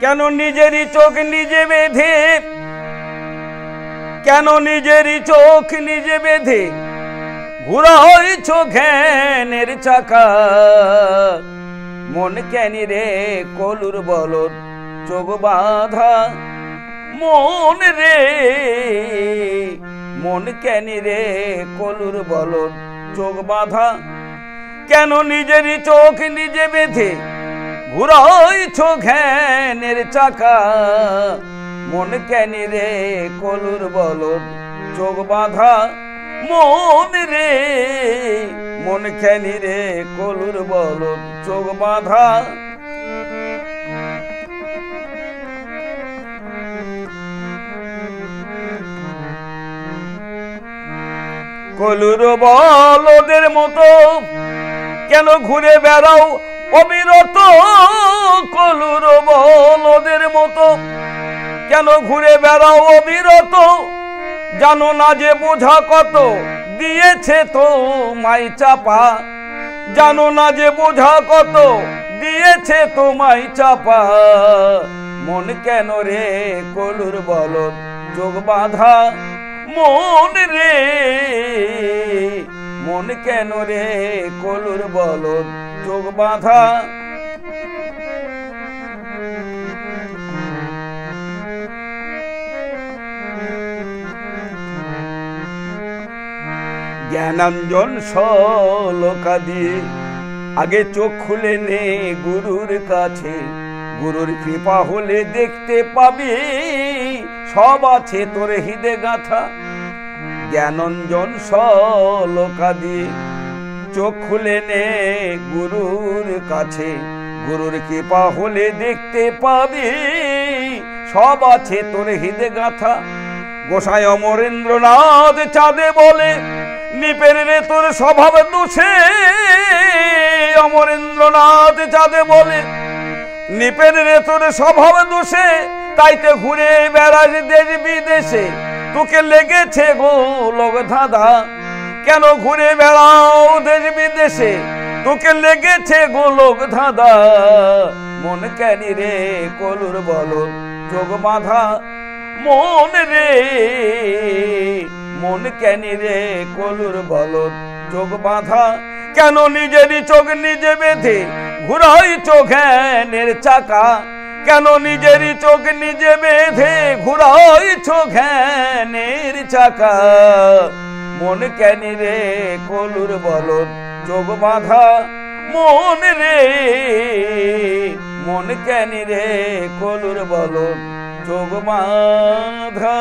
কেন নিজেরই চোখ নিজে বেঁধে, কেন নিজেরই চোখ নিজে বেঁধে ঘুরাইছ জ্ঞানের চাকা। মন কেনি রে কলুর বলদ চোখ বাঁধা, মন রে মন কেনি রে কলুর বলদ চোখ বাঁধা। কেন নিজেরই চোখ নিজে বেঁধে ঘুরাইছ জ্ঞানের চাকা। মন কেনি রে কলুর বলদ চোখ বাঁধা, মন রে মন কেনি রে কলুর বলদ চোখ বাঁধা। কলুর বলদের মতো কেন ঘুরে বেড়াও অবিরত। কলুর বলদের মতো কেন ঘুরে বেড়াও অবিরত। জানো না যে বোঝা কত দিয়েছে তো মাই চাপা। জানো না যে বোঝা কত দিয়েছে তোমায় চাপা। মন কেন রে কলুর বলদ চোখ বাঁধা, মন রে মন কেন রে কলুর বলদ চোখ বাঁধা। জ্ঞানাঞ্জন সলকা দিয়ে আগে চোখ খুলে নে গুরুর কাছে। গুরুর কৃপা হলে দেখতে পাবি সব আছে তোর হৃদে গাথা। জ্ঞানাঞ্জন সলকা দিয়ে চোখ খুলে নে গুরুর কাছে। গুরুর কৃপা হলে দেখতে পাবি সব আছে তোর হৃদে গাথা। গোসাই অমরেন্দ্রনাথ চাঁদে বলে নিপের রে তোর স্বভাব দোষে। অমরেন্দ্রনাথ চাঁদে বলে নিপের রে তোর স্বভাব দোষে। তাইতে ঘুরে বেড়াস দেশ বিদেশে, তোকে লেগেছে গোলক ধাঁধা। কেন ঘুরে বেড়াও দেশ বিদেশে, তোকে লেগেছে গোলক ধাঁধা। মন কেনি রে কলুর বলদ চোখ বাঁধা, মন রে মন কেনি রে কলুর বলদ চোখ বাঁধা। কেন নিজেরই চোখ নিজে বেঁধে ঘুরাইছ জ্ঞানের চাকা। কেন নিজেরই চোখ নিজে বেঁধে ঘুরাইছ জ্ঞানের চাকা। মন কেনি রে কলুর বলদ চোখ বাঁধা, মন রে মন কেনি রে কলুর বলদ চোখ বাঁধা।